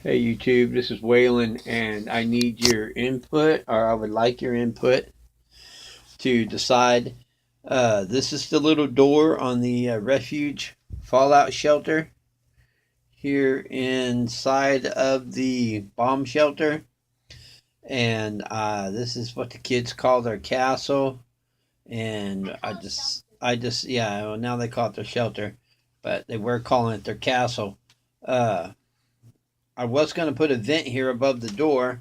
Hey YouTube, this is Waylon, and I need your input, or I would like your input to decide. This is the little door on the Refuge fallout shelter here inside of the bomb shelter, and this is what the kids call their castle. And yeah, well, now they call it their shelter, but they were calling it their castle. Uh, I was going to put a vent here above the door,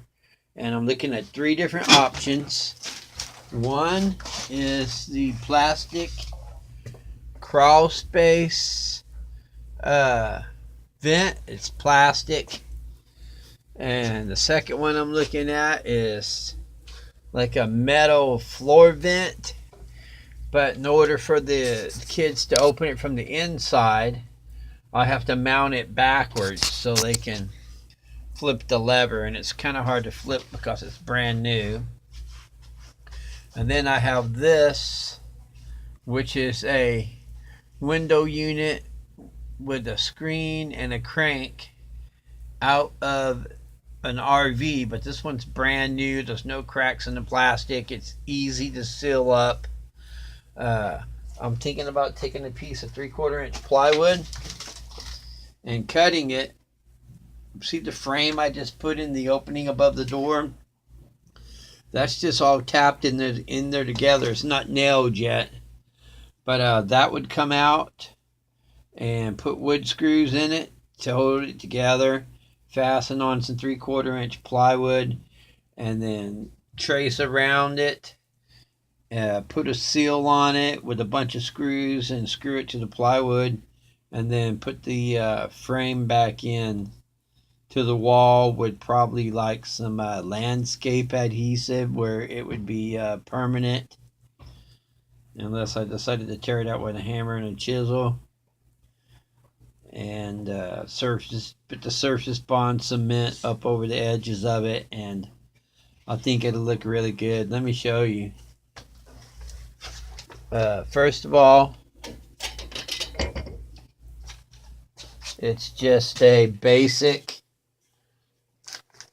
and I'm looking at three different options. One is the plastic crawl space uh, vent. It's plastic. And the second one I'm looking at is like a metal floor vent. But in order for the kids to open it from the inside, I have to mount it backwards so they can flip the lever. And it's kind of hard to flip because it's brand new. And then I have this, which is a window unit with a screen and a crank out of an RV, but this one's brand new. There's no cracks in the plastic. It's easy to seal up. I'm thinking about taking a piece of 3/4 inch plywood and cutting it. See the frame I just put in the opening above the door? That's just all tapped in there together. It's not nailed yet. But that would come out, and put wood screws in it to hold it together. Fasten on some 3/4 inch plywood, and then trace around it. Put a seal on it with a bunch of screws and screw it to the plywood, and then put the frame back in to the wall with probably like some landscape adhesive where it would be permanent, unless I decided to tear it out with a hammer and a chisel. And put the surface bond cement up over the edges of it, and I think it'll look really good. Let me show you. First of all, it's just a basic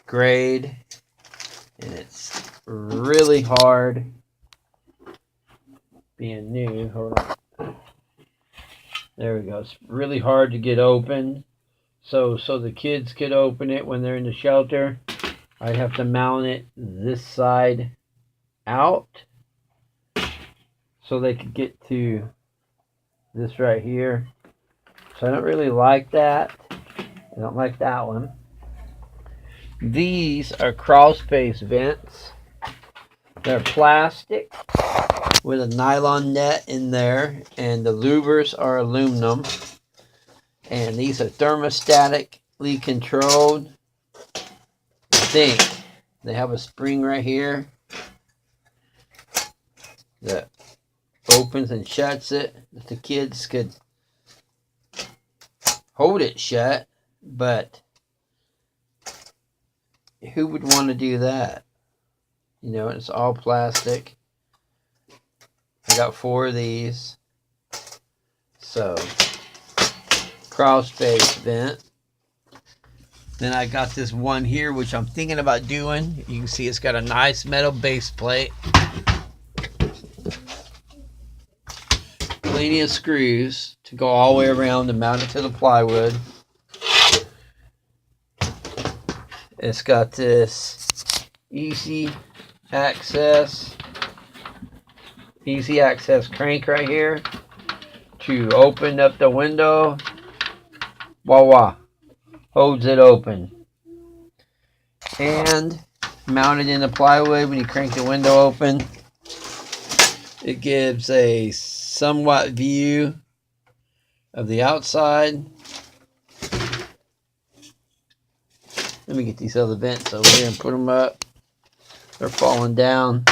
grade, and it's really hard being new. Hold on. There we go. It's really hard to get open. So the kids could open it when they're in the shelter. I'd have to mount it this side out so they could get to this right here. So I don't really like that. I don't like that one. These are crawl space vents. They're plastic with a nylon net in there, and the louvers are aluminum. And these are thermostatically controlled. I think they have a spring right here that opens and shuts it. The kids could hold it shut, but who would want to do that? You know, it's all plastic. I got 4 of these. So, crawl space vent. Then I got this one here, which I'm thinking about doing. You can see it's got a nice metal base plate. Plenty of screws to go all the way around and mount it to the plywood. It's got this easy access crank right here to open up the window. Wah, holds it open. And mounted in the plywood, when you crank the window open, it gives a somewhat view of the outside. Let me get these other vents over here and put them up. They're falling down.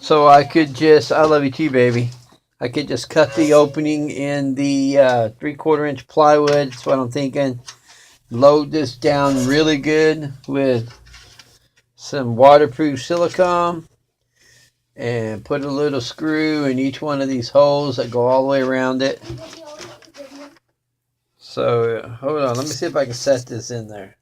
So I love you too, baby. I could just cut the opening in the 3/4 inch plywood. That's what I'm thinking. Load this down really good with some waterproof silicone, and put a little screw in each one of these holes that go all the way around it. So hold on, let me see if I can set this in there.